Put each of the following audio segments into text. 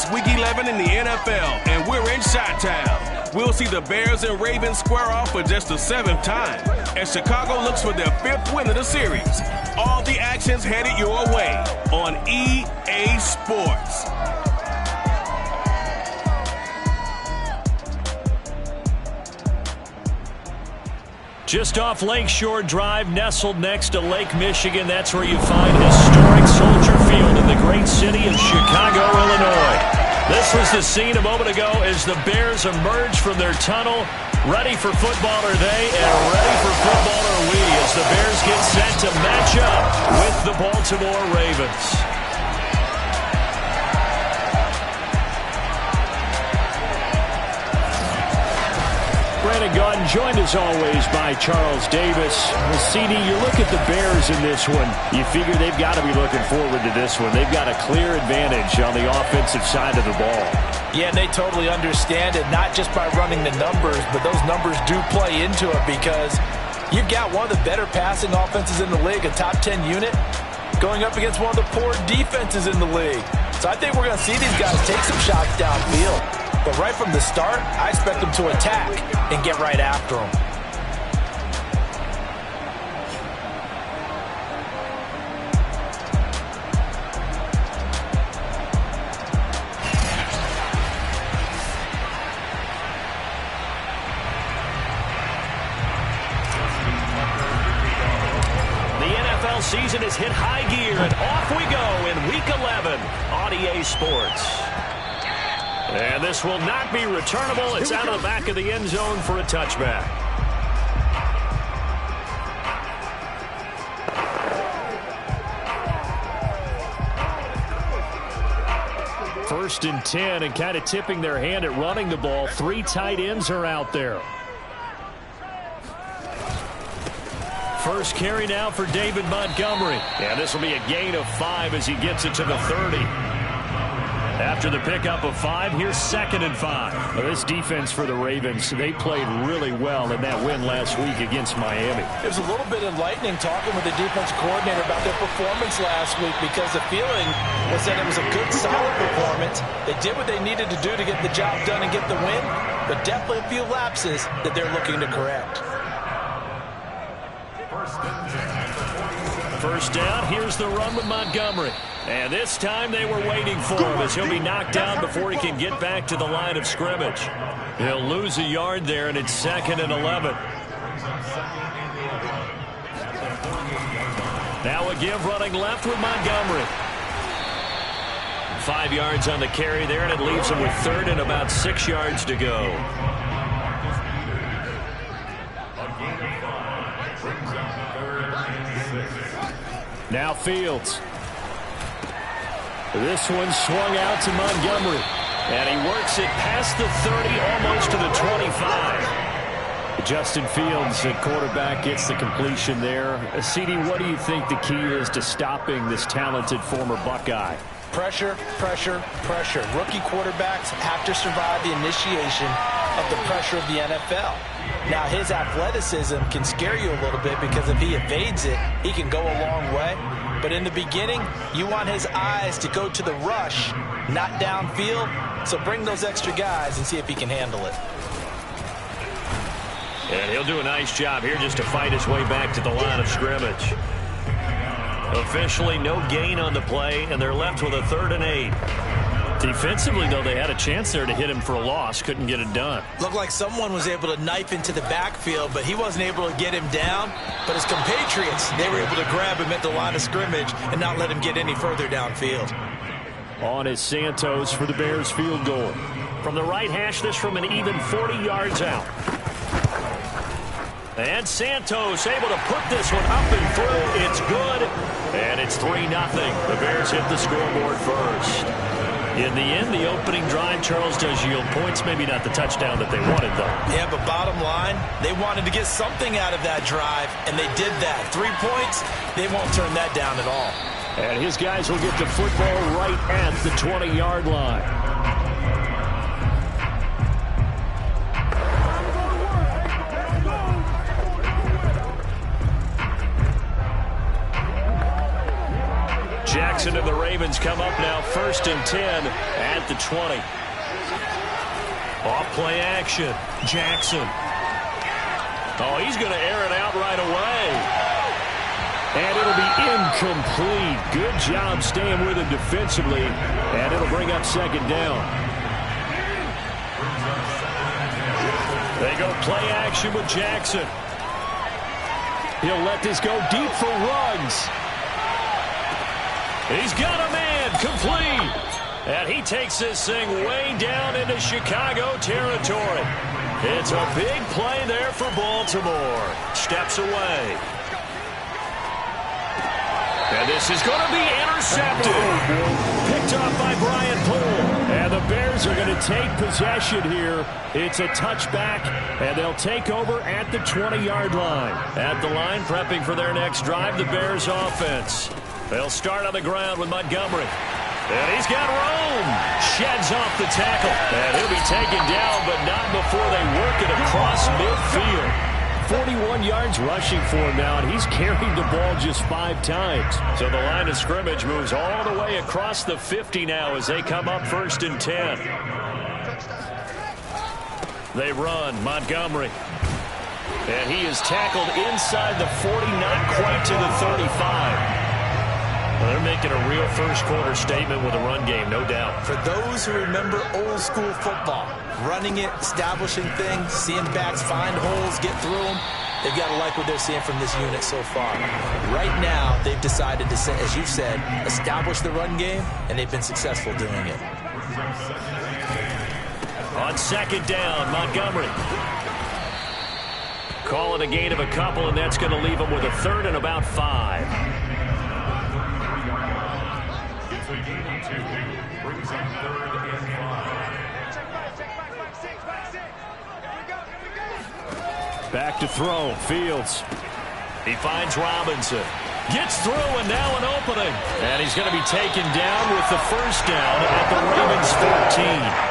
It's Week 11 in the NFL, and we're in Chi-Town. We'll see the Bears and Ravens square off for just the 7th time as Chicago looks for their 5th win of the series. All the action's headed your way on EA Sports. Just off Lakeshore Drive, nestled next to Lake Michigan. That's where you find historic Soldier Field in the great city of Chicago, Illinois. This was the scene a moment ago as the Bears emerged from their tunnel. Ready for football are they, and ready for football are we, as the Bears get set to match up with the Baltimore Ravens. Brandon Gaudin joined as always by Charles Davis. CD, you look at the Bears in this one. You figure they've got to be looking forward to this one. They've got a clear advantage on the offensive side of the ball. Yeah, and they totally understand it, not just by running the numbers, but those numbers do play into it because you've got one of the better passing offenses in the league, a top 10 unit, going up against one of the poor defenses in the league. So I think we're going to see these guys take some shots downfield. But right from the start, I expect them to attack and get right after them. The NFL season has hit high gear, and off we go in Week 11 on EA Sports. And this will not be returnable. It's out of the back of the end zone for a touchback. First and 10, and kind of tipping their hand at running the ball. 3 tight ends are out there. First carry now for David Montgomery. And this will be a gain of 5 as he gets it to the 30. After the pickup of 5, here's 2nd and 5. Well, this defense for the Ravens, they played really well in that win last week against Miami. It was a little bit enlightening talking with the defense coordinator about their performance last week because the feeling was that it was a good, solid performance. They did what they needed to do to get the job done and get the win, but definitely a few lapses that they're looking to correct. First down, here's the run with Montgomery. And this time they were waiting for him as he'll be knocked down before he can get back to the line of scrimmage. He'll lose a yard there, and it's 2nd and 11. Now a give running left with Montgomery. 5 yards on the carry there, and it leaves him with 3rd and about 6 yards to go. Now Fields. This one swung out to Montgomery. And he works it past the 30, almost to the 25. Justin Fields, at quarterback, gets the completion there. CD, what do you think the key is to stopping this talented former Buckeye? Pressure, pressure, pressure. Rookie quarterbacks have to survive the initiation of the pressure of the NFL. Now, his athleticism can scare you a little bit because if he evades it, he can go a long way. But in the beginning, you want his eyes to go to the rush, not downfield. So bring those extra guys and see if he can handle it. And he'll do a nice job here just to fight his way back to the line of scrimmage. Officially no gain on the play, and they're left with a 3rd and 8. Defensively, though, they had a chance there to hit him for a loss. Couldn't get it done. Looked like someone was able to knife into the backfield, but he wasn't able to get him down. But his compatriots, they were able to grab him at the line of scrimmage and not let him get any further downfield. On is Santos for the Bears field goal. From the right hash, this from an even 40 yards out. And Santos able to put this one up and through. It's good. And it's 3-0. The Bears hit the scoreboard first. In the end, the opening drive, Charles, does yield points. Maybe not the touchdown that they wanted, though. Yeah, but bottom line, they wanted to get something out of that drive, and they did that. 3 points, they won't turn that down at all. And his guys will get the football right at the 20-yard line. Jackson and the Ravens come up now 1st and 10 at the 20. Off play action. Jackson. Oh, he's going to air it out right away. And it'll be incomplete. Good job staying with him defensively. And it'll bring up 2nd down. They go play action with Jackson. He'll let this go deep for Ruggs. He's got a man, complete. And he takes this thing way down into Chicago territory. It's a big play there for Baltimore. Steps away. And this is going to be intercepted. Picked off by Brian Poole. And the Bears are going to take possession here. It's a touchback, and they'll take over at the 20-yard line. At the line, prepping for their next drive, the Bears offense. They'll start on the ground with Montgomery. And he's got Rome. Sheds off the tackle. And he'll be taken down, but not before they work it across midfield. 41 yards rushing for him now, and he's carried the ball just 5 times. So the line of scrimmage moves all the way across the 50 now as they come up 1st and 10. They run. Montgomery. And he is tackled inside the 40, not quite to the 35. Well, they're making a real first-quarter statement with a run game, no doubt. For those who remember old-school football, running it, establishing things, seeing backs find holes, get through them, they've got to like what they're seeing from this unit so far. Right now, they've decided to, as you said, establish the run game, and they've been successful doing it. On 2nd down, Montgomery. Call it a gain of a couple, and that's going to leave them with a 3rd and about 5. Back to throw. Fields. He finds Robinson. Gets through, and now an opening. And he's going to be taken down with the 1st down at the Ravens 14.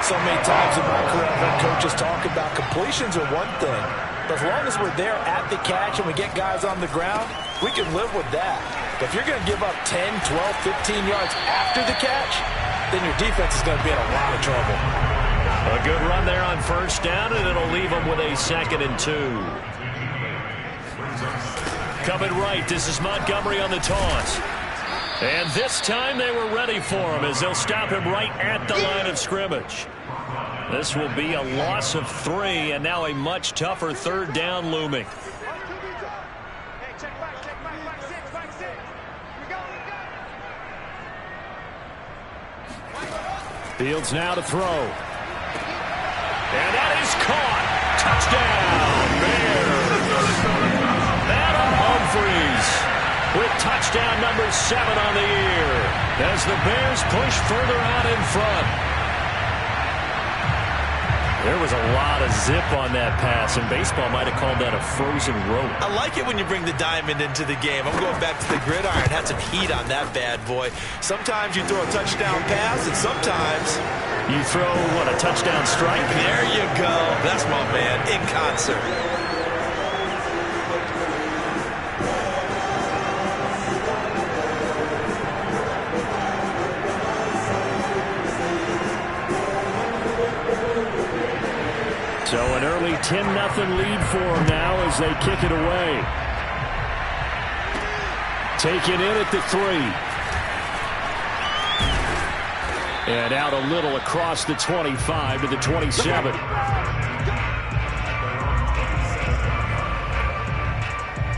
So many times in my career, I've heard coaches talk about completions are one thing. But as long as we're there at the catch and we get guys on the ground, we can live with that. But if you're going to give up 10, 12, 15 yards after the catch, then your defense is going to be in a lot of trouble. A good run there on 1st down, and it'll leave them with a 2nd and 2. Coming right, this is Montgomery on the toss. And this time they were ready for him as they'll stop him right at the line of scrimmage. This will be a loss of 3, and now a much tougher 3rd down looming. Fields now to throw. And that is caught. Touchdown, Bears. Adam Humphries with touchdown number 7 on the year as the Bears push further out in front. There was a lot of zip on that pass, and baseball might have called that a frozen rope. I like it when you bring the diamond into the game. I'm going back to the gridiron. Had some heat on that bad boy. Sometimes you throw a touchdown pass, and sometimes you throw, what, a touchdown strike? There you go. That's my man, in concert. So an early 10-0 lead for them now as they kick it away. Taken in at the 3. And out a little across the 25 to the 27.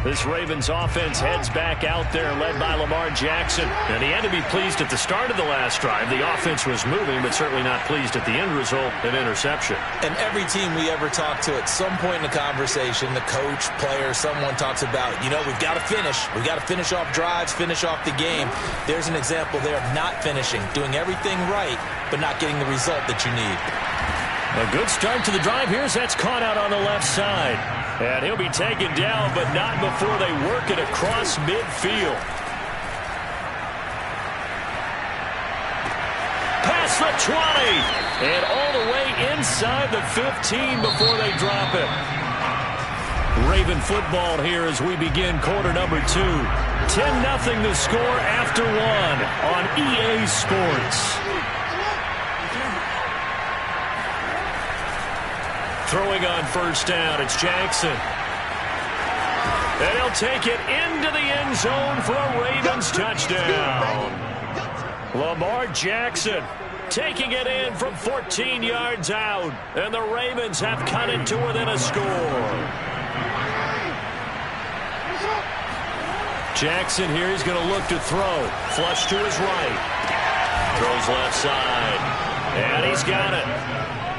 This Ravens offense heads back out there, led by Lamar Jackson. And he had to be pleased at the start of the last drive. The offense was moving, but certainly not pleased at the end result, an interception. And every team we ever talk to, at some point in the conversation, the coach, player, someone talks about, you know, we've got to finish. We've got to finish off drives, finish off the game. There's an example there of not finishing, doing everything right, but not getting the result that you need. A good start to the drive here as that's caught out on the left side. And he'll be taken down, but not before they work it across midfield. Past the 20. And all the way inside the 15 before they drop it. Raven football here as we begin quarter number 2. 10-0 the score after one on EA Sports. Throwing on first down, it's Jackson. And he'll take it into the end zone for a Ravens touchdown. Lamar Jackson taking it in from 14 yards out. And the Ravens have cut it to within a score. Jackson here, he's going to look to throw. Flush to his right. Throws left side. And he's got it.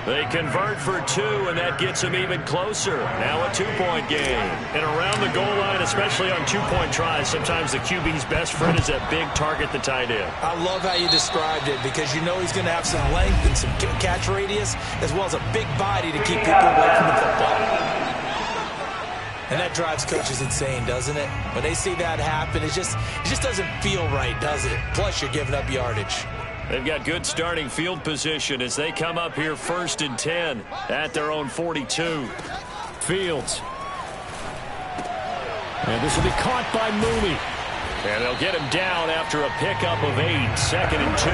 They convert for two, and that gets him even closer. Now a two-point game. And around the goal line, especially on two-point tries, sometimes the QB's best friend is that big target, the tight end. I love how you described it, because you know he's going to have some length and some catch radius, as well as a big body to keep people away from the football. And that drives coaches insane, doesn't it? When they see that happen, it just doesn't feel right, does it? Plus, you're giving up yardage. They've got good starting field position as they come up here 1st and 10 at their own 42. Fields. And this will be caught by Mooney. And they'll get him down after a pickup of 8, 2nd and 2.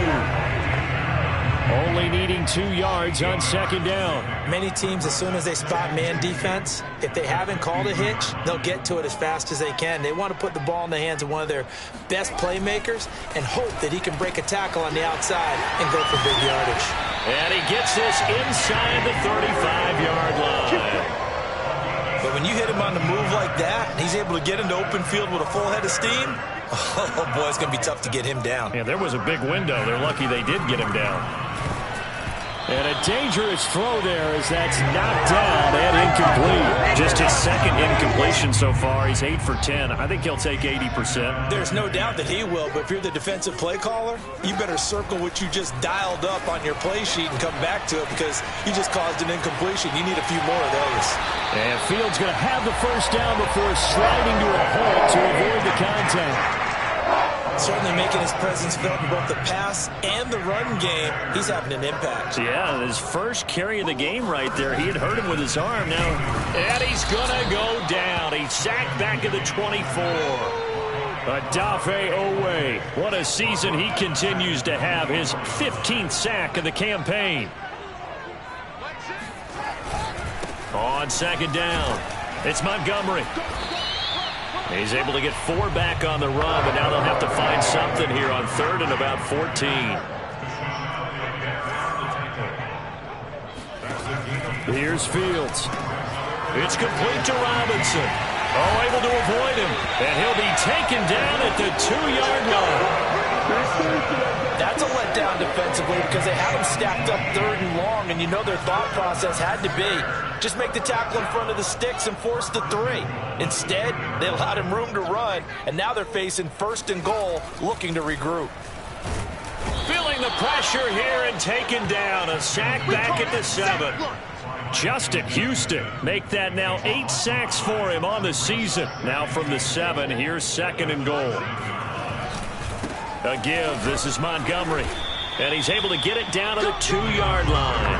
Only needing 2 yards on 2nd down. Many teams, as soon as they spot man defense, if they haven't called a hitch, they'll get to it as fast as they can. They want to put the ball in the hands of one of their best playmakers and hope that he can break a tackle on the outside and go for big yardage. And he gets this inside the 35-yard line. But when you hit him on the move like that, and he's able to get into open field with a full head of steam, oh boy, it's going to be tough to get him down. Yeah, there was a big window. They're lucky they did get him down. And a dangerous throw there as that's knocked down and incomplete. Just his second incompletion so far. He's 8 for 10. I think he'll take 80%. There's no doubt that he will, but if you're the defensive play caller, you better circle what you just dialed up on your play sheet and come back to it, because you just caused an incompletion. You need a few more of those. And Fields going to have the first down before sliding to a halt to avoid the contact. Certainly making his presence felt in both the pass and the run game. He's having an impact. Yeah, his first carry of the game right there. He had hurt him with his arm now. And he's going to go down. He's sacked back at the 24. Odafe Oweh. What a season he continues to have. His 15th sack of the campaign. On 2nd down, it's Montgomery. He's able to get 4 back on the run, but now they'll have to find something here on 3rd and about 14. Here's Fields. It's complete to Robinson. Oh, able to avoid him. And he'll be taken down at the 2-yard line. That's a letdown defensively, because they had him stacked up 3rd and long, and you know their thought process had to be just make the tackle in front of the sticks and force the 3. Instead, they allowed him room to run, and now they're facing 1st and goal, looking to regroup. Feeling the pressure here and taken down. A sack back at the 7. Justin Houston make that now 8 sacks for him on the season. Now from the 7, here's 2nd and goal. A give. This is Montgomery. And he's able to get it down to the 2-yard line.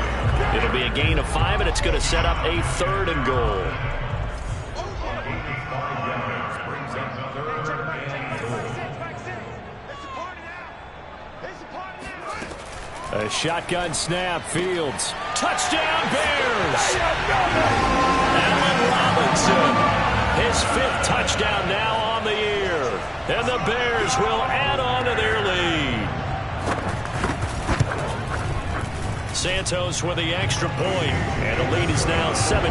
It'll be a gain of 5, and it's going to set up a 3rd and goal. A shotgun snap. Fields. Touchdown, Bears! Allen Robinson. His 5th touchdown now on the year. And the Bears will add on to their lead. Santos with the extra point. And the lead is now 17-8.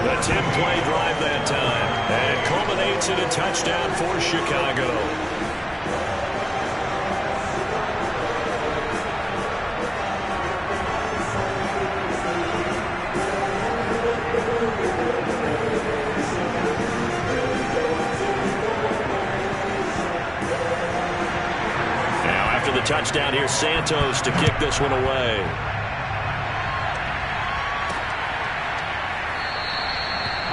A 10-play drive that time. And it culminates in a touchdown for Chicago. Touchdown here, Santos to kick this one away.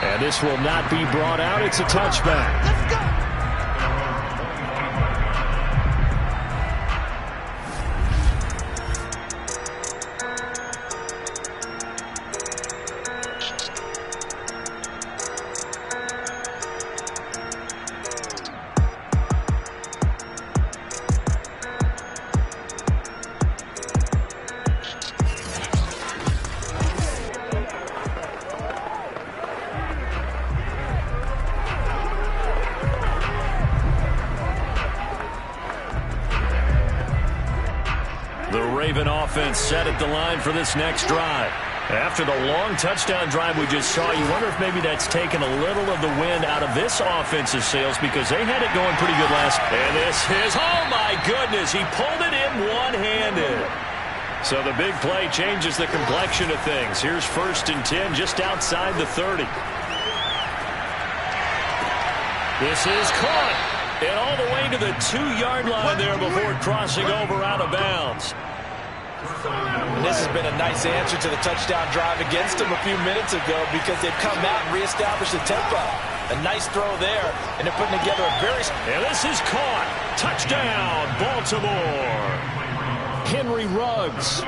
And this will not be brought out. It's a touchback. Let's go. Raven offense set at the line for this next drive. After the long touchdown drive we just saw, you wonder if maybe that's taken a little of the wind out of this offense's sails because they had it going pretty good last. And this is, oh my goodness, he pulled it in one-handed. So the big play changes the complexion of things. Here's 1st and 10 just outside the 30. This is caught. And all the way to the 2-yard line there before crossing over out of bounds. And this has been a nice answer to the touchdown drive against them a few minutes ago because they've come out and reestablished the tempo. A nice throw there, and they're putting together a very... And this is caught. Touchdown, Baltimore. Henry Ruggs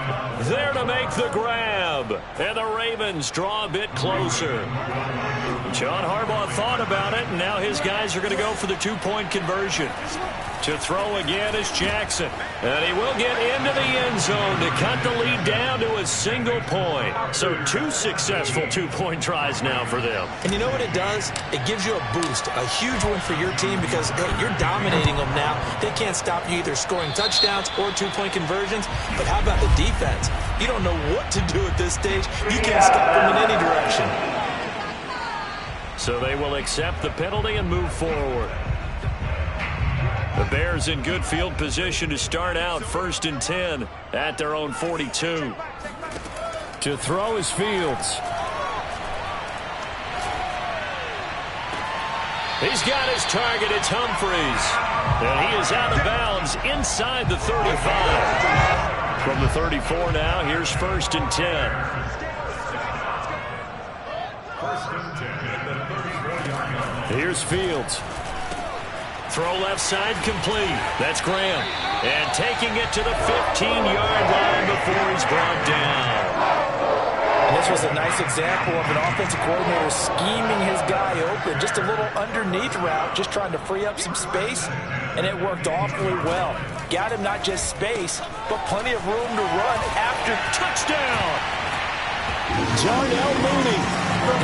there to make the grab. And the Ravens draw a bit closer. John Harbaugh thought about it, and now his guys are going to go for the 2-point conversion. To throw again is Jackson. And he will get into the end zone to cut the lead down to a single point. So 2 successful 2-point tries now for them. And you know what it does? It gives you a boost, a huge win for your team because, hey, you're dominating them now. They can't stop you either scoring touchdowns or 2-point conversions. But how about the defense? You don't know what to do at this stage. You can't stop them in any direction. So they will accept the penalty and move forward. The Bears in good field position to start out 1st and 10 at their own 42. To throw is Fields. He's got his target. It's Humphries. And he is out of bounds inside the 35. From the 34 now, here's 1st and 10. Here's Fields. Throw left side complete. That's Graham. And taking it to the 15-yard line before he's brought down. And this was a nice example of an offensive coordinator scheming his guy open. Just a little underneath route, just trying to free up some space. And it worked awfully well. Got him not just space, but plenty of room to run after touchdown. Darnell Mooney.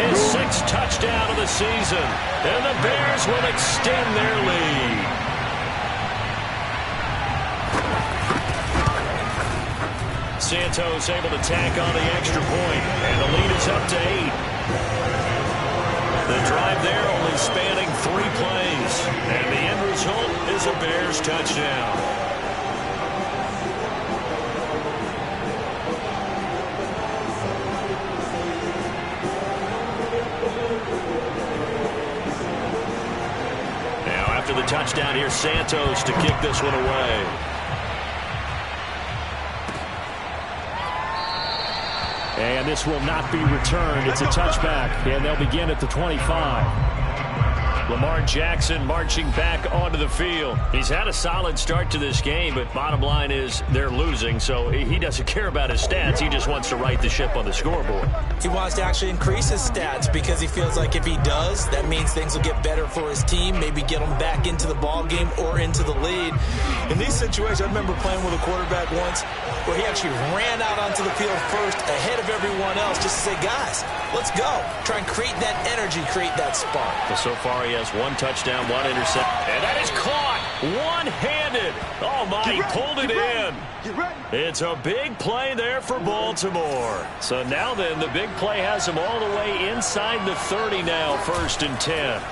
His 6th touchdown of the season. And the Bears will extend their lead. Santos able to tack on the extra point. And the lead is up to 8. The drive there only spanning 3 plays. And the end result is a Bears touchdown. After the touchdown, here's Santos to kick this one away. And this will not be returned. It's a touchback, and they'll begin at the 25. Lamar Jackson marching back onto the field. He's had a solid start to this game, but bottom line is they're losing, so he doesn't care about his stats. He just wants to right the ship on the scoreboard. He wants to actually increase his stats because he feels like if he does, that means things will get better for his team, maybe get them back into the ball game or into the lead. In these situations, I remember playing with a quarterback once where he actually ran out onto the field first ahead of everyone else just to say, guys, let's go. Try and create that energy, create that spark. Well, so far he has 1 touchdown, 1 interception. And that is caught one-handed. Oh, my, he pulled it in. It's a big play there for Baltimore. So now then, the big play has him all the way inside the 30 now, 1st and 10.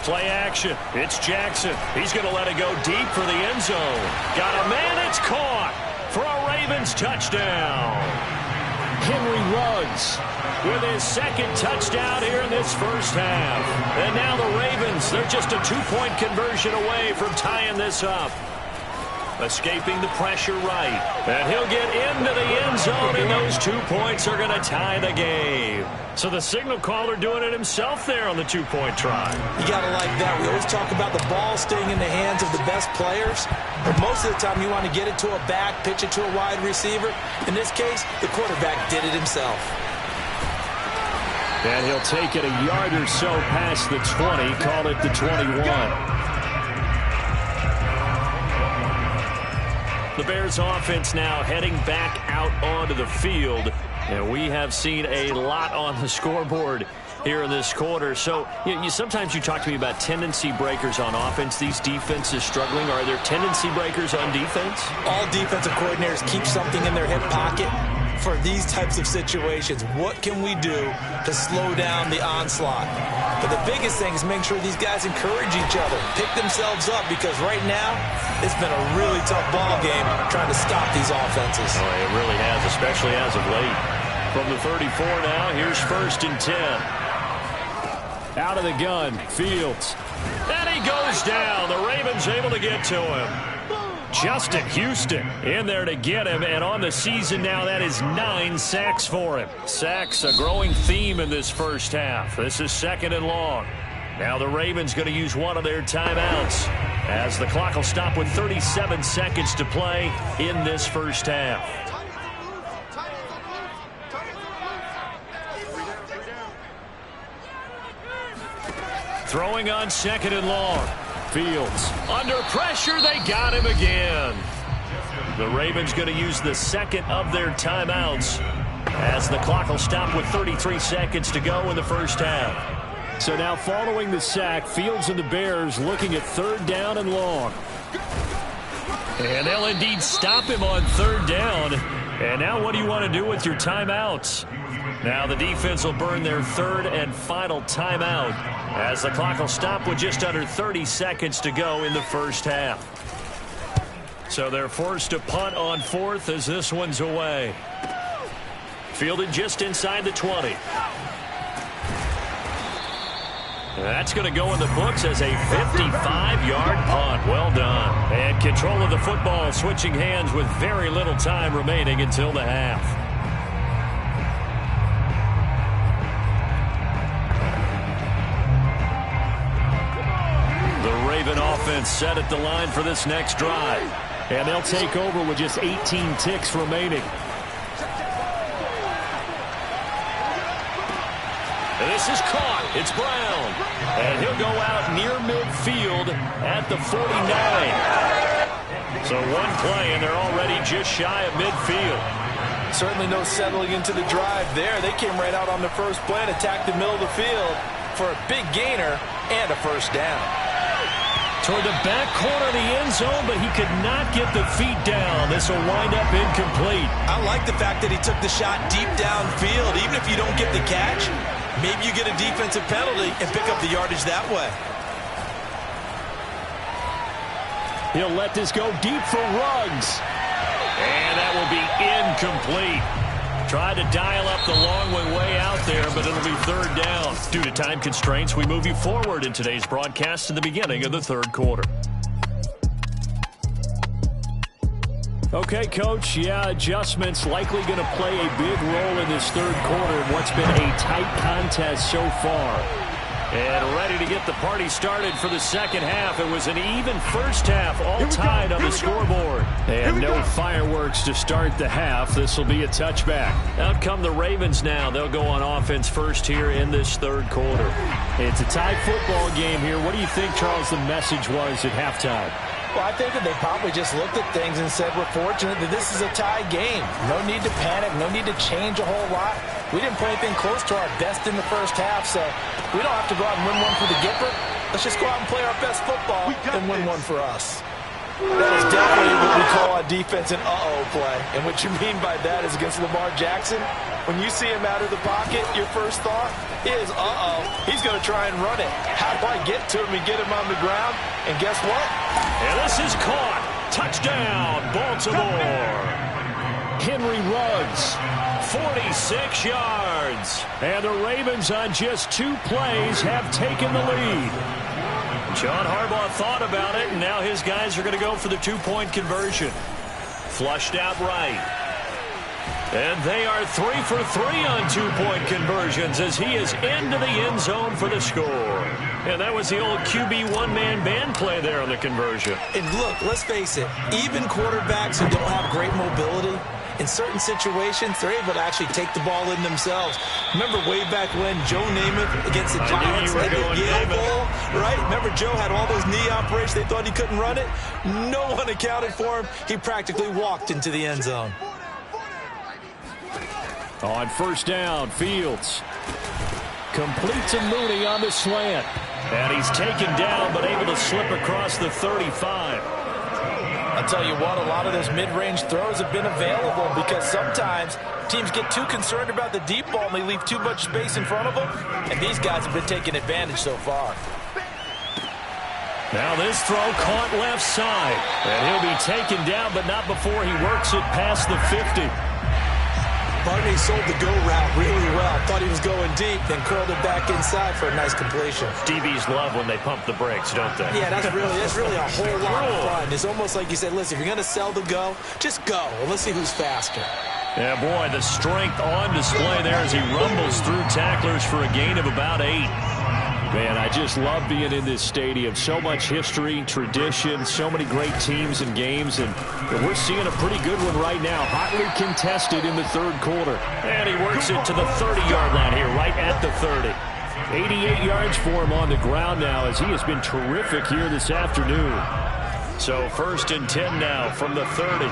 Play action. It's Jackson. He's going to let it go deep for the end zone. Got a man. It's caught for a Ravens touchdown. Henry Ruggs with his 2nd touchdown here in this first half. And now the Ravens, they're just a 2-point conversion away from tying this up. Escaping the pressure right. And he'll get into the end zone, and those 2 points are going to tie the game. So the signal caller doing it himself there on the 2-point try. You got to like that. We always talk about the ball staying in the hands of the best players. But most of the time you want to get it to a back, pitch it to a wide receiver. In this case, the quarterback did it himself. And he'll take it a yard or so past the 20, call it the 21. The Bears offense now heading back out onto the field. And we have seen a lot on the scoreboard here in this quarter. So sometimes you talk to me about tendency breakers on offense. These defenses struggling. Are there tendency breakers on defense? All defensive coordinators keep something in their hip pocket for these types of situations. What can we do to slow down the onslaught? But the biggest thing is make sure these guys encourage each other, pick themselves up, because right now it's been a really tough ball game trying to stop these offenses. Oh, it really has, especially as of late. From the 34 now, here's 1st and 10. Out of the gun, Fields. And he goes down. The Ravens able to get to him. Justin Houston in there to get him, and on the season now, that is 9 sacks for him. Sacks, a growing theme in this first half. This is 2nd and long. Now the Ravens going to use one of their timeouts as the clock will stop with 37 seconds to play in this first half. Throwing on 2nd and long. Fields under pressure. They got him again. The Ravens going to use the 2nd of their timeouts as the clock will stop with 33 seconds to go in the first half. So now following the sack, Fields and the Bears looking at 3rd down and long. And they'll indeed stop him on 3rd down. And now what do you want to do with your timeouts? Now the defense will burn their 3rd and final timeout as the clock will stop with just under 30 seconds to go in the first half. So they're forced to punt on 4th as this one's away. Fielded just inside the 20. That's going to go in the books as a 55-yard punt. Well done. And control of the football switching hands with very little time remaining until the half. Offense set at the line for this next drive. And they'll take over with just 18 ticks remaining. And this is caught. It's Brown. And he'll go out near midfield at the 49. So one play, and they're already just shy of midfield. Certainly no settling into the drive there. They came right out on the first play and attacked the middle of the field for a big gainer and a first down. Toward the back corner of the end zone, but he could not get the feet down. This will wind up incomplete. I like the fact that he took the shot deep downfield. Even if you don't get the catch, maybe you get a defensive penalty and pick up the yardage that way. He'll let this go deep for Ruggs. And that will be incomplete. Tried to dial up the long way out there, but it'll be 3rd down. Due to time constraints, we move you forward in today's broadcast to the beginning of the 3rd quarter. Okay, Coach, adjustments likely going to play a big role in this 3rd quarter in what's been a tight contest so far. And ready to get the party started for the 2nd half. It was an even first half, all tied on the scoreboard. And no fireworks to start the half. This will be a touchback. Out come the Ravens now. They'll go on offense first here in this 3rd quarter. It's a tight football game here. What do you think, Charles, the message was at halftime? Well, I think that they probably just looked at things and said, we're fortunate that this is a tie game. No need to panic, no need to change a whole lot. We didn't play anything close to our best in the first half, so we don't have to go out and win one for the Gipper. Let's just go out and play our best football and win one for us. That is definitely what we call a defense an uh-oh play. And what you mean by that is against Lamar Jackson, when you see him out of the pocket, your first thought is, uh-oh, he's going to try and run it. How do I get to him and get him on the ground? And guess what? And this is caught. Touchdown, Baltimore. Henry Ruggs, 46 yards. And the Ravens on just 2 plays have taken the lead. John Harbaugh thought about it, and now his guys are going to go for the 2-point conversion. Flushed out right. And they are 3 for 3 on 2-point conversions as he is into the end zone for the score. And that was the old QB one-man band play there on the conversion. And look, let's face it, even quarterbacks who don't have great mobility, in certain situations, they're able to actually take the ball in themselves. Remember way back when Joe Namath against the Giants at the Yale Bowl, right? Remember Joe had all those knee operations. They thought he couldn't run it. No one accounted for him. He practically walked into the end zone. On first down, Fields completes a Mooney on the slant. And he's taken down, but able to slip across the 35. I'll tell you what, a lot of those mid-range throws have been available because sometimes teams get too concerned about the deep ball and they leave too much space in front of them. And these guys have been taking advantage so far. Now this throw caught left side. And he'll be taken down, but not before he works it past the 50. Barney sold the go route really well. Thought he was going deep, then curled it back inside for a nice completion. DBs love when they pump the brakes, don't they? Yeah, that's really a whole lot of fun. It's almost like you said, listen, if you're going to sell the go, just go. And let's see who's faster. Yeah, boy, the strength on display there as he rumbles through tacklers for a gain of about 8. Man, I just love being in this stadium. So much history, tradition, so many great teams and games, and we're seeing a pretty good one right now. Hotly contested in the third quarter. And he works it to the 30-yard line here, right at the 30. 88 yards for him on the ground now as he has been terrific here this afternoon. So 1st and 10 now from the 30.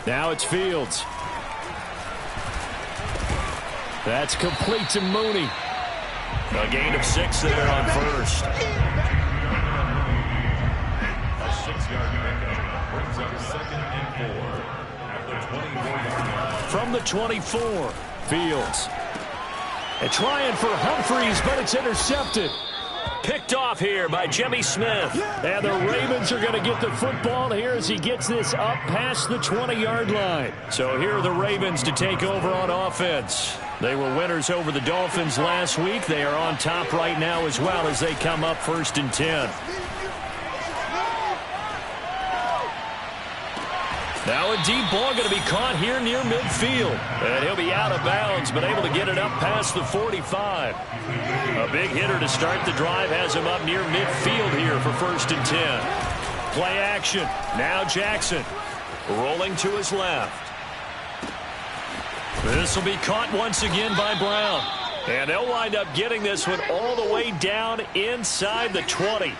Now it's Fields. That's complete to Mooney. A gain of 6 there on first. A 6-yard pickup brings up 2nd and 4 at the 24-yard line. From the 24, Fields. And trying for Humphreys, but it's intercepted. Picked off here by Jimmy Smith. And the Ravens are going to get the football here as he gets this up past the 20-yard line. So here are the Ravens to take over on offense. They were winners over the Dolphins last week. They are on top right now as well as they come up 1st and 10. Now a deep ball going to be caught here near midfield. And he'll be out of bounds, but able to get it up past the 45. A big hitter to start the drive has him up near midfield here for 1st and 10. Play action. Now Jackson rolling to his left. This will be caught once again by Brown. And they'll wind up getting this one all the way down inside the 20.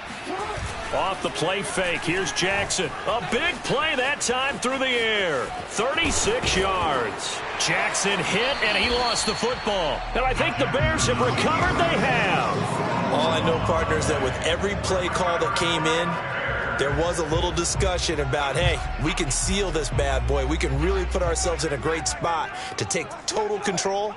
Off the play fake, here's Jackson. A big play that time through the air. 36 yards. Jackson hit, and he lost the football. And I think the Bears have recovered. They have. All I know, partner, is that with every play call that came in, there was a little discussion about, hey, we can seal this bad boy. We can really put ourselves in a great spot to take total control.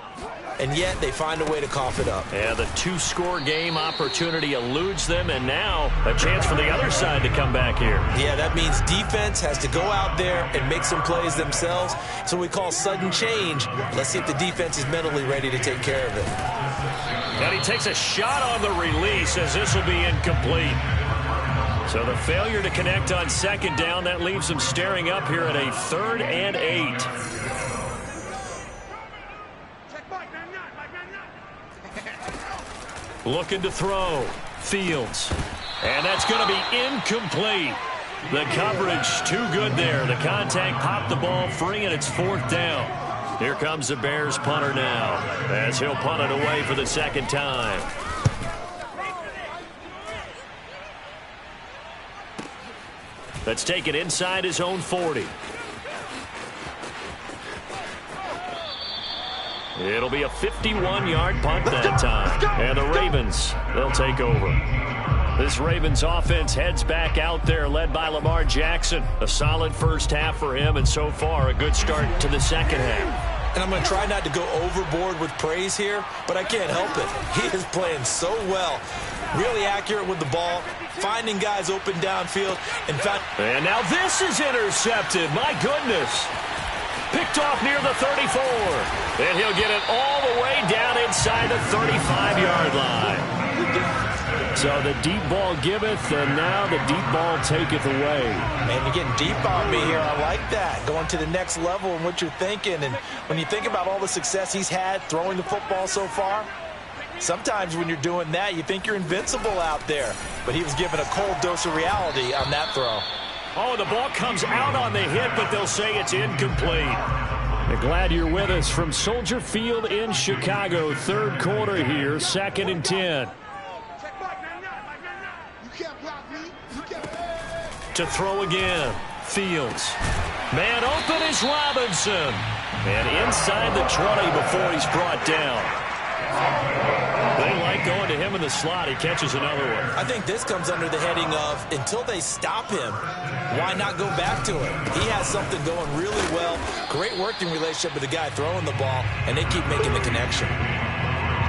And yet they find a way to cough it up. Yeah, the 2-score game opportunity eludes them, and now a chance for the other side to come back here. Yeah, that means defense has to go out there and make some plays themselves. So we call sudden change. Let's see if the defense is mentally ready to take care of it. And he takes a shot on the release as this will be incomplete. So the failure to connect on 2nd down, that leaves them staring up here at a 3rd and 8. Looking to throw. Fields. And that's going to be incomplete. The coverage too good there. The contact popped the ball free, and it's 4th down. Here comes the Bears punter now as he'll punt it away for the 2nd time. Let's take it inside his own 40. It'll be a 51-yard punt that time. And the Ravens, they'll take over. This Ravens offense heads back out there, led by Lamar Jackson. A solid first half for him, and so far a good start to the second half. And I'm going to try not to go overboard with praise here, but I can't help it. He is playing so well. Really accurate with the ball, finding guys open downfield. In fact, and now this is intercepted. My goodness. Picked off near the 34. And he'll get it all the way down inside the 35-yard line. So the deep ball giveth, and now the deep ball taketh away. Man, you're getting deep on me here. I like that. Going to the next level in what you're thinking. And when you think about all the success he's had throwing the football so far, sometimes when you're doing that, you think you're invincible out there. But he was given a cold dose of reality on that throw. Oh, the ball comes out on the hit, but they'll say it's incomplete. We're glad you're with us from Soldier Field in Chicago. 3rd quarter here, 2nd and 10. To throw again. Fields. Man open is Robinson. And inside the 20 before he's brought down. They like going to him in the slot. He catches another one. I think this comes under the heading of, until they stop him, why not go back to it? He has something going really well. Great working relationship with the guy throwing the ball, and they keep making the connection.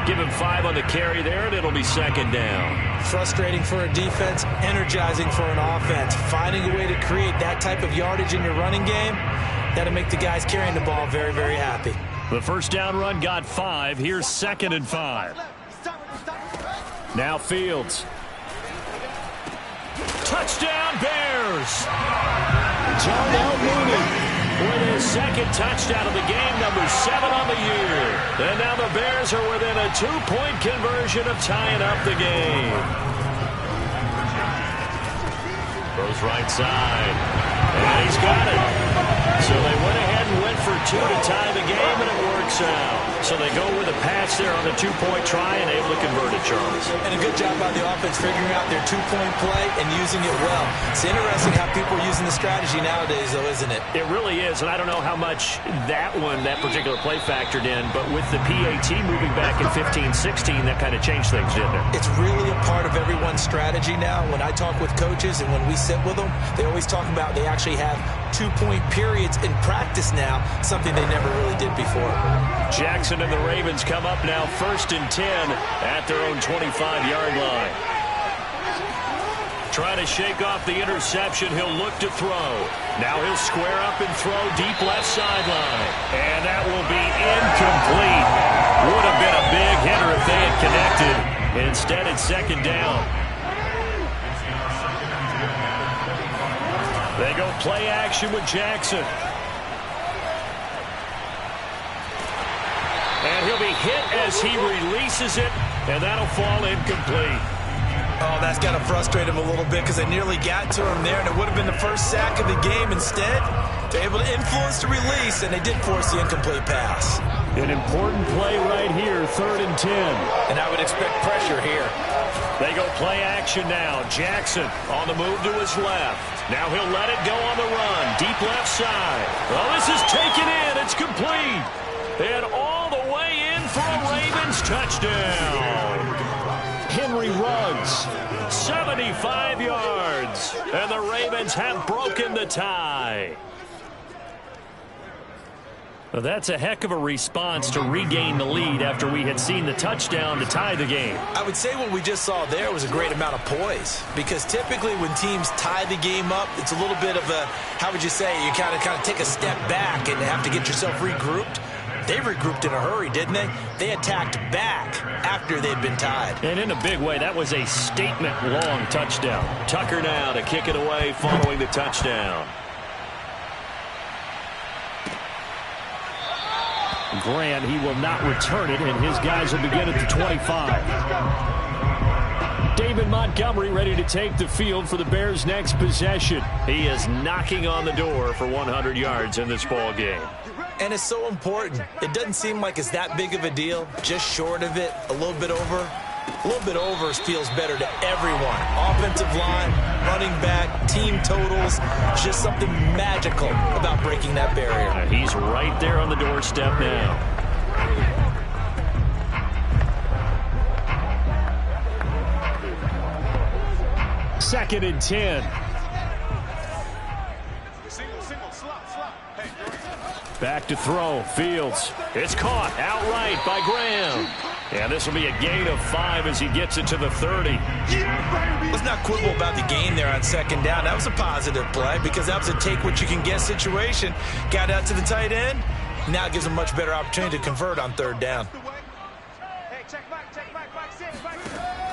Give him 5 on the carry there, and it'll be second down. Frustrating for a defense, energizing for an offense. Finding a way to create that type of yardage in your running game, that'll make the guys carrying the ball very, very happy. The first down run got 5. Here's 2nd and 5. Now Fields. Touchdown Bears! Darnell Mooney with his 2nd touchdown of the game, number 7 on the year. And now the Bears are within a 2-point conversion of tying up the game. Throws right side. And he's got it. So they went ahead and went for 2 to tie the game, and it works out. So they go with a pass there on the 2-point try and able to convert it, Charles. And a good job by the offense figuring out their 2-point play and using it well. It's interesting how people are using the strategy nowadays, though, isn't it? It really is, and I don't know how much that particular play factored in, but with the PAT moving back in 15-16, that kind of changed things, didn't it? It's really a part of everyone's strategy now. When I talk with coaches and when we sit with them, they always talk about they actually have 2-point periods in practice now, something they never really did before. Jackson and the Ravens come up now 1st and 10 at their own 25-yard line. Trying to shake off the interception. He'll look to throw. Now he'll square up and throw deep left sideline. And that will be incomplete. Would have been a big hitter if they had connected. Instead, it's 2nd down. They go play action with Jackson. And he'll be hit as he releases it, and that'll fall incomplete. Oh, that's got to frustrate him a little bit because they nearly got to him there, and it would have been the first sack of the game. Instead, they're able to influence the release, and they did force the incomplete pass. An important play right here, 3rd and 10. And I would expect pressure here. They go play action now. Jackson on the move to his left. Now he'll let it go on the run. Deep left side. Well, this is taken in. It's complete. And all the way in for a Ravens touchdown. Henry Ruggs, 75 yards. And the Ravens have broken the tie. Well, that's a heck of a response to regain the lead after we had seen the touchdown to tie the game. I would say what we just saw there was a great amount of poise, because typically when teams tie the game up, it's a little bit of a, how would you say, you kind of take a step back and have to get yourself regrouped. They regrouped in a hurry, didn't they? They attacked back after they'd been tied. And in a big way, that was a statement-long touchdown. Tucker now to kick it away following the touchdown. Grant, he will not return it, and his guys will begin at the 25. David Montgomery ready to take the field for the Bears' next possession. He is knocking on the door for 100 yards in this ball game. And it's so important. It doesn't seem like it's that big of a deal. Just short of it, a little bit over. A little bit over feels better to everyone. Offensive line, running back, team totals. Just something magical about breaking that barrier. He's right there on the doorstep now. Second and 10. Back to throw. Fields. It's caught outright by Graham. And this will be a gain of 5 as he gets it to the 30. Let's not quibble about the gain there on 2nd down. That was a positive play because that was a take-what-you-can-get situation. Got out to the tight end. Now it gives a much better opportunity to convert on 3rd down.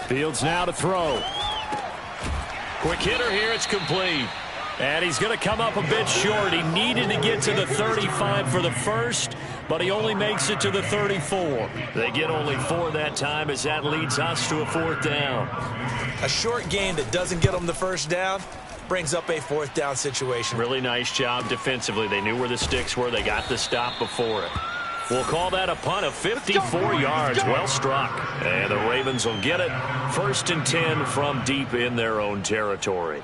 Fields now to throw. Quick hitter here. It's complete. And he's going to come up a bit short. He needed to get to the 35 for the first, but he only makes it to the 34. They get only 4 that time as that leads us to a 4th down. A short gain that doesn't get them the first down brings up a 4th down situation. Really nice job defensively. They knew where the sticks were. They got the stop before it. We'll call that a punt of 54 yards. Well struck. And the Ravens will get it. 1st and 10 from deep in their own territory.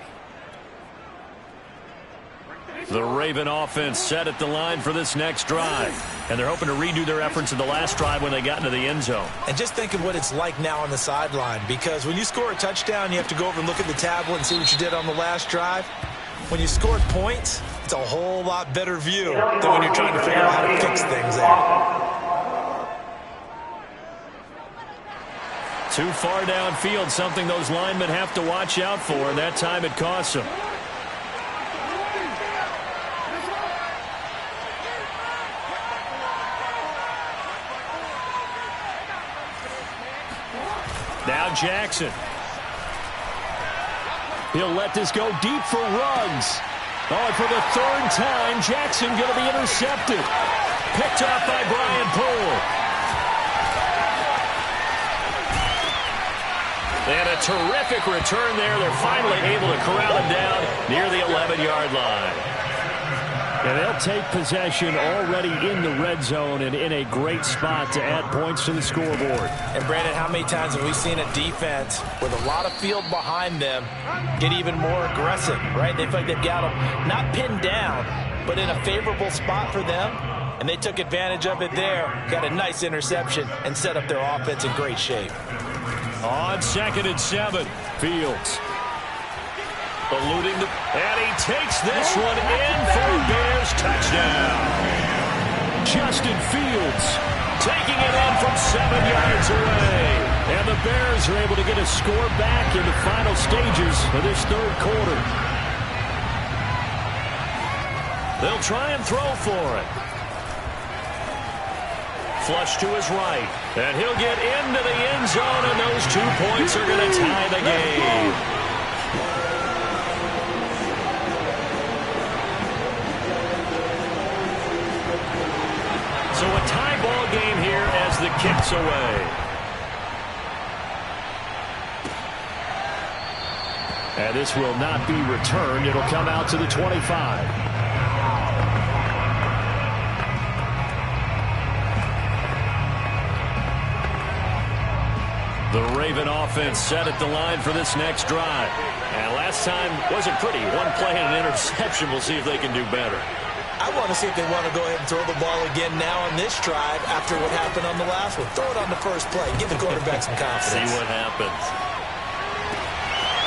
The Raven offense set at the line for this next drive. And they're hoping to redo their efforts in the last drive when they got into the end zone. And just think of what it's like now on the sideline, because when you score a touchdown, you have to go over and look at the tablet and see what you did on the last drive. When you scored points, it's a whole lot better view than when you're trying to figure out how to fix things there. Too far downfield, something those linemen have to watch out for, and that time it costs them. Now Jackson. He'll let this go deep for Ruggs. Oh, and for the third time, Jackson going to be intercepted. Picked off by Brian Poole. And a terrific return there. They're finally able to corral him down near the 11-yard line. And they'll take possession already in the red zone and in a great spot to add points to the scoreboard. And, Brandon, how many times have we seen a defense with a lot of field behind them get even more aggressive, right? They feel like they've got them not pinned down, but in a favorable spot for them. And they took advantage of it there, got a nice interception, and set up their offense in great shape. On 2nd and 7, Fields. Eluding the... And he takes this one in for a Bears touchdown. Justin Fields taking it in from 7 yards away. And the Bears are able to get a score back in the final stages of this third quarter. They'll try and throw for it. Flush to his right. And he'll get into the end zone, and those 2 points are going to tie the game. So a tie ball game here as the kick's away. And this will not be returned. It'll come out to the 25. The Raven offense set at the line for this next drive. And last time wasn't pretty. One play and an interception. We'll see if they can do better. I want to see if they want to go ahead and throw the ball again now on this drive after what happened on the last one. Throw it on the first play. Give the quarterback some confidence. See what happens.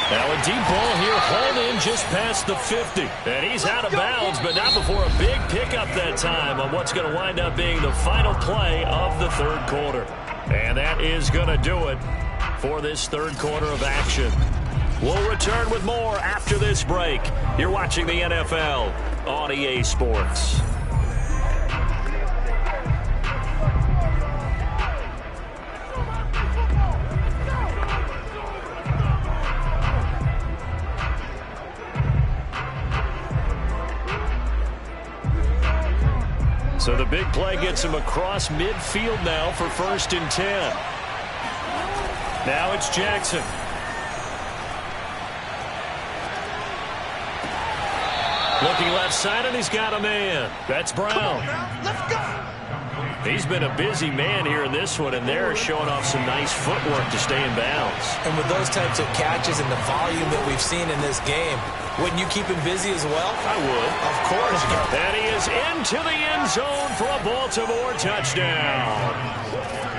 Now a deep ball here, hauled in just past the 50. And he's out of bounds, but not before a big pickup that time on what's going to wind up being the final play of the third quarter. And that is going to do it for this third quarter of action. We'll return with more after this break. You're watching the NFL on EA Sports. So the big play gets him across midfield now for 1st and 10. Now it's Jackson. Looking left side, and he's got a man. That's Brown. Let's go. He's been a busy man here in this one, and they're showing off some nice footwork to stay in bounds. And with those types of catches and the volume that we've seen in this game, wouldn't you keep him busy as well? I would. Of course. And he is into the end zone for a Baltimore touchdown.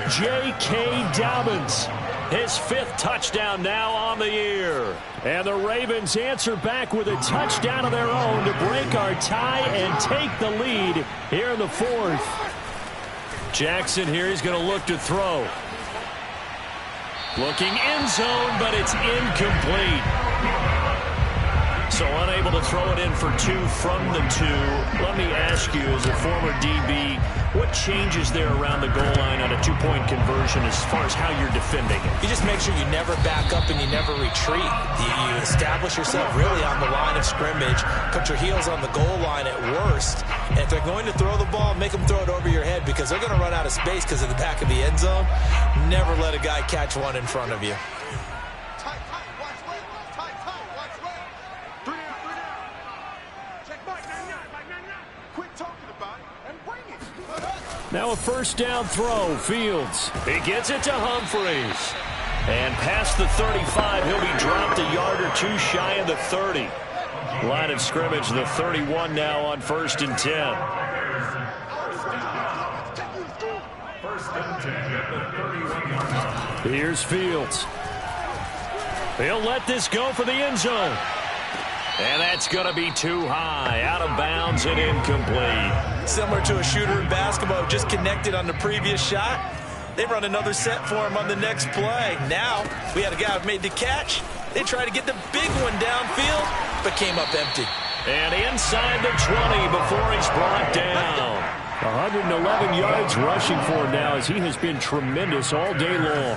J.K. Dobbins. His 5th touchdown now on the year. And the Ravens answer back with a touchdown of their own to break our tie and take the lead here in the 4th. Jackson here, he's going to look to throw. Looking end zone, but it's incomplete. So unable to throw it in for 2 from the 2. Let me ask you, as a former DB, what changes there around the goal line on a 2-point conversion as far as how you're defending it? You just make sure you never back up and you never retreat. You establish yourself really on the line of scrimmage, put your heels on the goal line at worst, and if they're going to throw the ball, make them throw it over your head because they're going to run out of space because of the back of the end zone. Never let a guy catch one in front of you. Now a 1st down throw, Fields. He gets it to Humphreys. And past the 35, he'll be dropped a yard or 2 shy of the 30. Line of scrimmage, the 31 now on 1st and 10. First and 10 at the 31-yard line. Here's Fields. He'll let this go for the end zone. And that's going to be too high, out of bounds and incomplete. Similar to a shooter in basketball, just connected on the previous shot. They run another set for him on the next play. Now, we had a guy who made the catch. They tried to get the big one downfield, but came up empty. And inside the 20 before he's brought down. 111 yards rushing for him now as he has been tremendous all day long.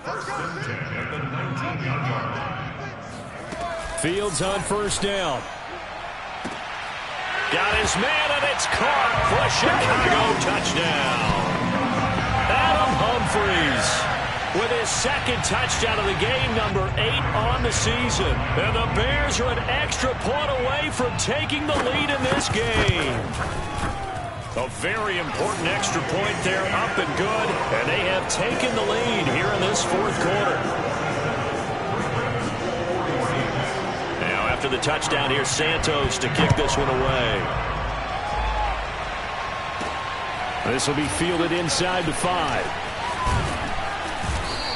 First and 10 at the 19-yard line. Fields on 1st down. Got his man, and it's caught for a Chicago touchdown. Adam Humphries with his second touchdown of the game, number 8 on the season. And the Bears are an extra point away from taking the lead in this game. A very important extra point there, up and good. And they have taken the lead here in this 4th quarter. After the touchdown, here's Santos to kick this one away. This will be fielded inside the 5.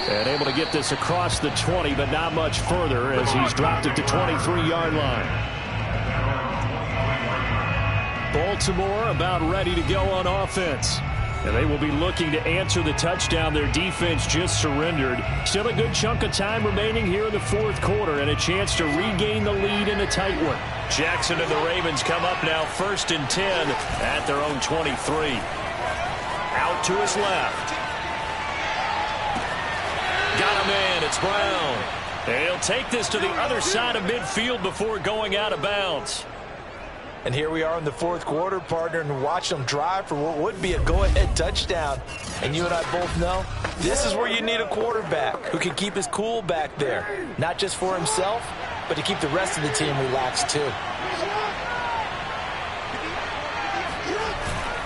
And able to get this across the 20, but not much further as he's dropped it to 23-yard line. Baltimore about ready to go on offense. And they will be looking to answer the touchdown their defense just surrendered. Still a good chunk of time remaining here in the 4th quarter and a chance to regain the lead in a tight one. Jackson and the Ravens come up now 1st and 10 at their own 23. Out to his left. Got a man, it's Brown. And he'll take this to the other side of midfield before going out of bounds. And here we are in the 4th quarter, partner, and watch them drive for what would be a go-ahead touchdown. And you and I both know this is where you need a quarterback who can keep his cool back there. Not just for himself, but to keep the rest of the team relaxed too.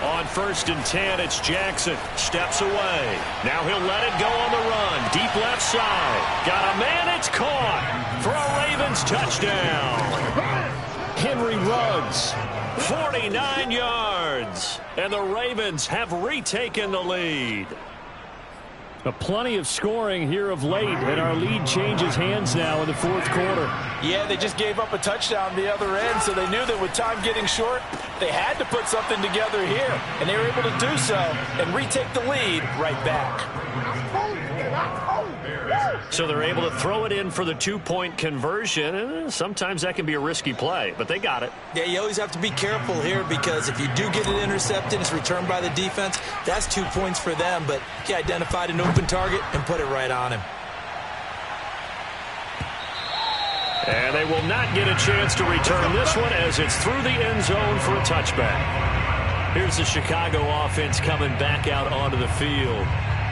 On 1st and 10, it's Jackson. Steps away. Now he'll let it go on the run. Deep left side. Got a man, it's caught for a Ravens touchdown. Henry Ruggs, 49 yards, and the Ravens have retaken the lead. Plenty of scoring here of late, and our lead changes hands now in the 4th quarter. Yeah, they just gave up a touchdown the other end, so they knew that with time getting short, they had to put something together here, and they were able to do so and retake the lead right back. So they're able to throw it in for the 2-point conversion. Sometimes that can be a risky play, but they got it. Yeah, you always have to be careful here because if you do get it intercepted, it's returned by the defense. That's 2 points for them, but he identified an open target and put it right on him. And they will not get a chance to return this one as it's through the end zone for a touchback. Here's the Chicago offense coming back out onto the field.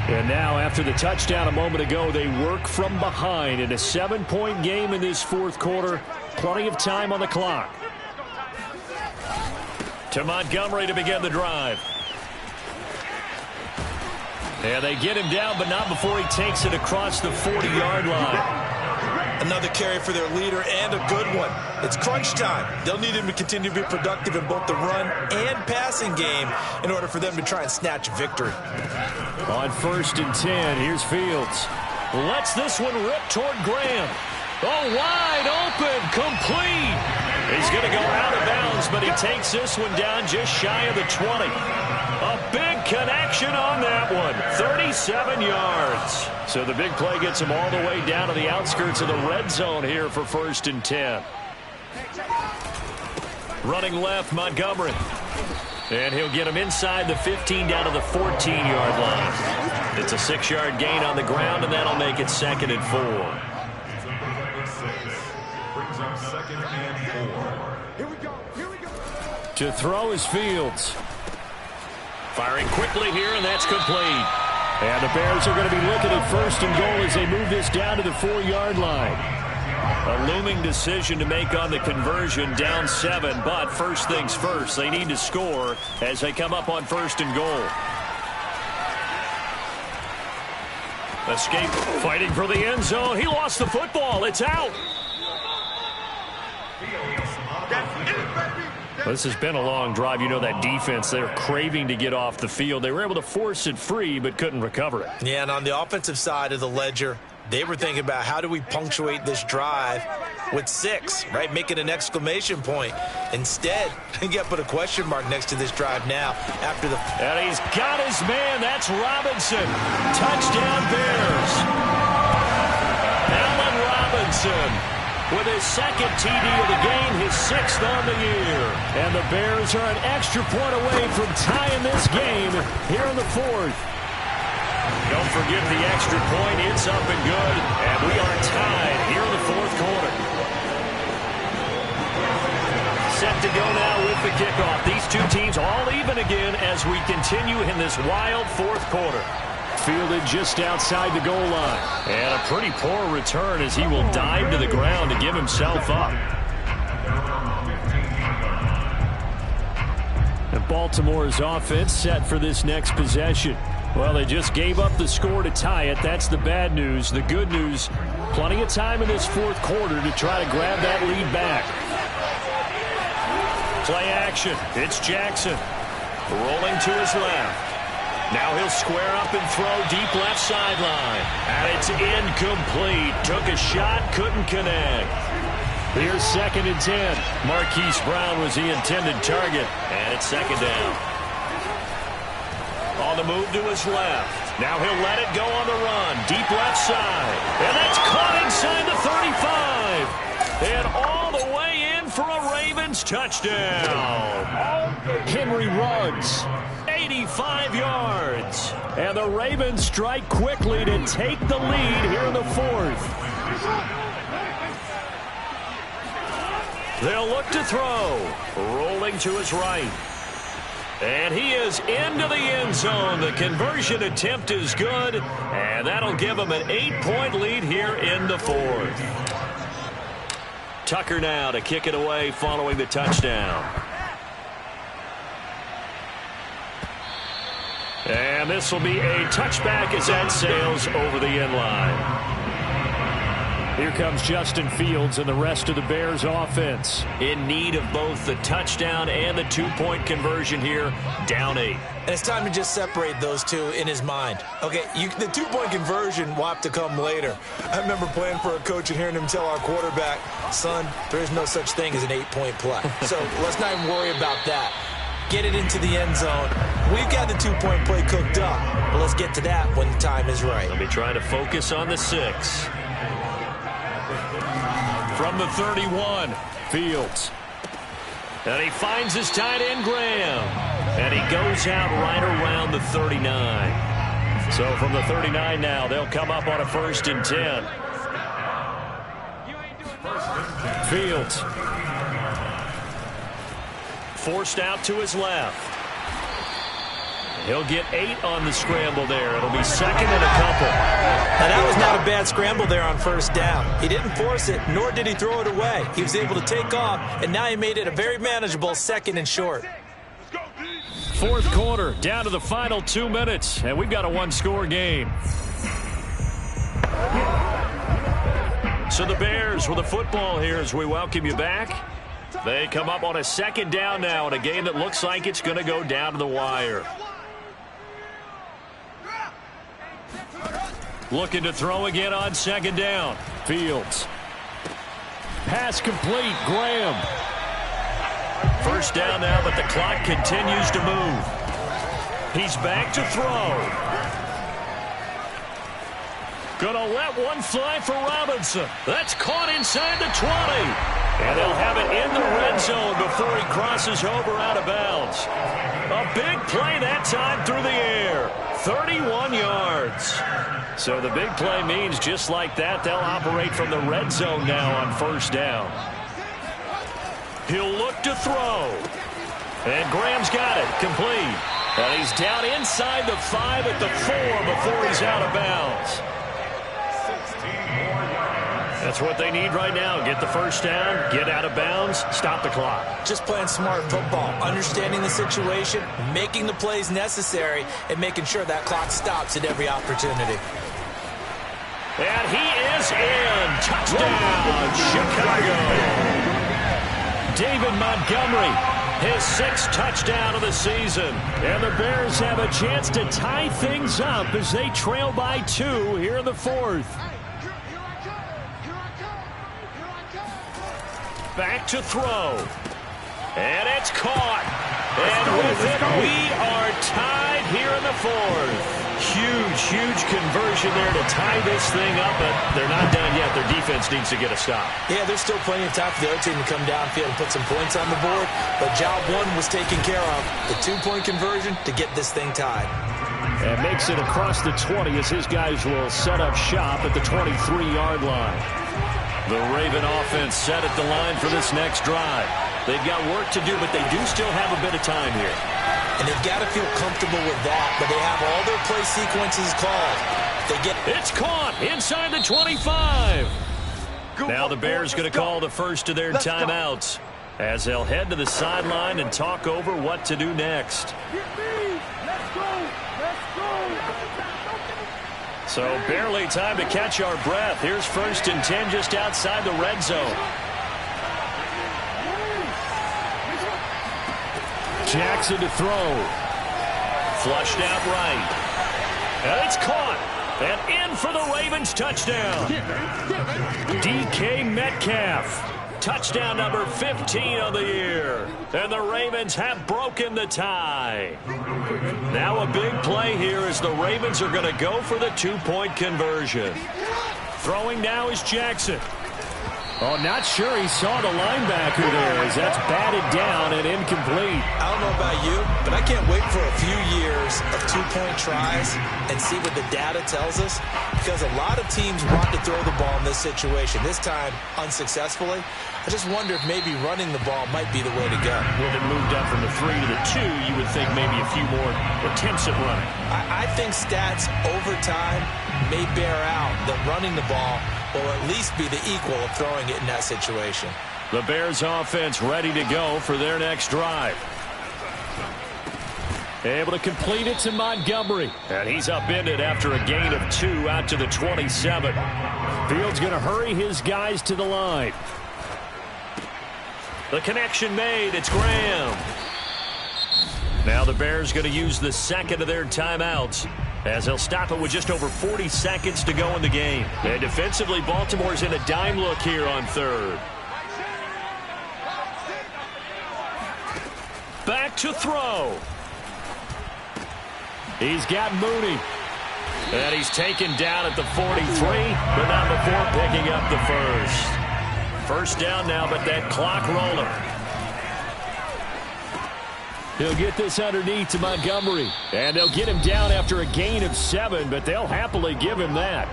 And now, after the touchdown a moment ago, they work from behind in a 7-point game in this 4th quarter. Plenty of time on the clock. To Montgomery to begin the drive. And they get him down, but not before he takes it across the 40-yard line. Another carry for their leader and a good one. It's crunch time. They'll need him to continue to be productive in both the run and passing game in order for them to try and snatch a victory. On 1st and 10, here's Fields. Lets this one rip toward Graham. Oh, wide open, complete. He's going to go out of bounds, but he takes this one down just shy of the 20. A big connection on that one, 37 yards. So the big play gets him all the way down to the outskirts of the red zone here for 1st and 10. Running left, Montgomery. And he'll get him inside the 15 down to the 14-yard line. It's a 6-yard gain on the ground, and that'll make it 2nd and 4. Brings up 2nd and 4. Here we go. To throw is Fields. Firing quickly here, and that's complete. And the Bears are going to be looking at 1st and goal as they move this down to the 4-yard line. A looming decision to make on the conversion, down 7, but first things first, they need to score as they come up on 1st and goal. Escape, fighting for the end zone. He lost the football. It's out. Well, this has been a long drive. You know that defense, they're craving to get off the field. They were able to force it free but couldn't recover it. Yeah, and on the offensive side of the ledger, they were thinking about how do we punctuate this drive with 6, right? Make it an exclamation point. Instead, you got to put a question mark next to this drive now after the... And he's got his man. That's Robinson. Touchdown Bears. Allen Robinson with his second TD of the game, his 6th on the year. And the Bears are an extra point away from tying this game here in the 4th. Don't forget the extra point. It's up and good. And we are tied here in the 4th quarter. Set to go now with the kickoff. These two teams all even again as we continue in this wild 4th quarter. Fielded just outside the goal line. And a pretty poor return as he will dive to the ground to give himself up. And Baltimore's offense set for this next possession. Well, they just gave up the score to tie it. That's the bad news. The good news, plenty of time in this 4th quarter to try to grab that lead back. Play action. It's Jackson. Rolling to his left. Now he'll square up and throw deep left sideline. And it's incomplete. Took a shot, couldn't connect. Here's 2nd and 10. Marquise Brown was the intended target. And it's 2nd down. On the move to his left. Now he'll let it go on the run. Deep left side. And that's caught inside the 35. And all the way in for a Ravens touchdown. Henry Ruggs. 85 yards. And the Ravens strike quickly to take the lead here in the 4th. They'll look to throw. Rolling to his right. And he is into the end zone. The conversion attempt is good. And that'll give him an 8-point lead here in the 4th. Tucker now to kick it away following the touchdown. And this will be a touchback as that sails over the end line. Here comes Justin Fields and the rest of the Bears offense. In need of both the touchdown and the 2-point conversion here, down 8. And it's time to just separate those two in his mind. Okay, the 2-point conversion will have to come later. I remember playing for a coach and hearing him tell our quarterback, son, there is no such thing as an 8-point play. So let's not even worry about that. Get it into the end zone. We've got the 2-point play cooked up. But let's get to that when the time is right. Let me try to focus on the 6. From the 31, Fields. And he finds his tight end, Graham. And he goes out right around the 39. So from the 39 now, they'll come up on a 1st and 10. Fields. Forced out to his left. He'll get 8 on the scramble there. It'll be 2nd and a couple. Now, that was not a bad scramble there on 1st down. He didn't force it, nor did he throw it away. He was able to take off, and now he made it a very manageable 2nd and short. 4th quarter, down to the final 2 minutes, and we've got a 1-score game. So the Bears with the football here as we welcome you back. They come up on a 2nd down now in a game that looks like it's going to go down to the wire. Looking to throw again on 2nd down. Fields. Pass complete. Graham. 1st down now, but the clock continues to move. He's back to throw. Gonna let one fly for Robinson. That's caught inside the 20. And they'll have it in the red zone before he crosses over out of bounds. A big play that time through the air. 31 yards. So the big play means just like that, they'll operate from the red zone now on 1st down. He'll look to throw. And Graham's got it. Complete. And he's down inside the 5 at the 4 before he's out of bounds. That's what they need right now. Get the 1st down, get out of bounds, stop the clock. Just playing smart football, understanding the situation, making the plays necessary, and making sure that clock stops at every opportunity. And he is in. Touchdown, Chicago. David Montgomery his 6th touchdown of the season. And the Bears have a chance to tie things up as they trail by 2 here in the 4th. Back to throw. And it's caught. And with it, we are tied here in the 4th. Huge conversion there to tie this thing up, but they're not done yet. Their defense needs to get a stop. Yeah, there's still plenty of time for the other team to come downfield and put some points on the board, but job 1 was taken care of. The 2-point conversion to get this thing tied. And makes it across the 20 as his guys will set up shop at the 23-yard line. The Raven offense set at the line for this next drive. They've got work to do, but they do still have a bit of time here. And they've got to feel comfortable with that, but they have all their play sequences called. It's caught inside the 25. Now the Bears going to call the first of their timeouts as they'll head to the sideline and talk over what to do next. So barely time to catch our breath. Here's 1st and 10 just outside the red zone. Jackson to throw. Flushed out right. And it's caught. And in for the Ravens touchdown. DK Metcalf. Touchdown number 15 of the year. And the Ravens have broken the tie. Now a big play here as the Ravens are going to go for the 2-point conversion. Throwing now is Jackson. Oh, not sure he saw the linebacker there as that's batted down and incomplete. I don't know about you, but I can't wait for a few years of 2-point tries and see what the data tells us, because a lot of teams want to throw the ball in this situation, this time unsuccessfully. I just wonder if maybe running the ball might be the way to go. When it moved up from the 3 to the 2, you would think maybe a few more attempts at running. I think stats over time may bear out that running the ball will at least be the equal of throwing it in that situation. The Bears offense ready to go for their next drive. Able to complete it to Montgomery. And he's upended after a gain of 2 out to the 27. Fields going to hurry his guys to the line. The connection made. It's Graham. Now the Bears going to use the 2nd of their timeouts as they'll stop it with just over 40 seconds to go in the game. And defensively, Baltimore's in a dime look here on 3rd. Back to throw. He's got Mooney. And he's taken down at the 43, but not before picking up the first. First down now, but that clock rolling. He'll get this underneath to Montgomery. And they'll get him down after a gain of 7, but they'll happily give him that.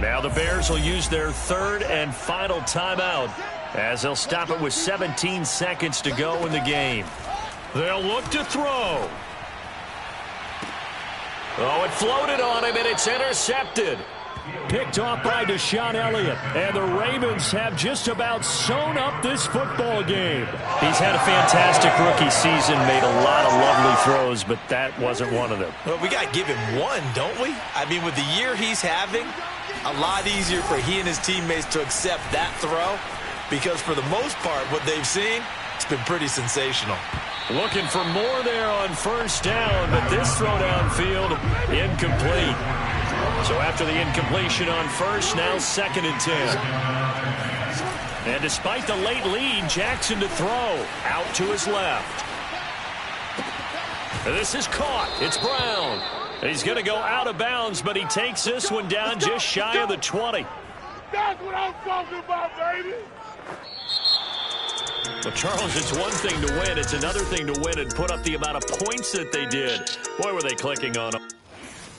Now the Bears will use their 3rd and final timeout as they'll stop it with 17 seconds to go in the game. They'll look to throw. Oh, it floated on him, and it's intercepted. Picked off by Deshaun Elliott. And the Ravens have just about sewn up this football game. He's had a fantastic rookie season, made a lot of lovely throws, but that wasn't one of them. Well, we got to give him one, don't we? I mean, with the year he's having, a lot easier for he and his teammates to accept that throw, because for the most part, what they've seen, it's been pretty sensational. Looking for more there on first down, but this throw downfield, incomplete. So after the incompletion on first, now 2nd and 10. And despite the late lead, Jackson to throw. Out to his left. This is caught. It's Brown. He's going to go out of bounds, but he takes this one down just shy of the 20. That's what I'm talking about, baby. Well, Charles, it's one thing to win. It's another thing to win and put up the amount of points that they did. Boy, were they clicking on them.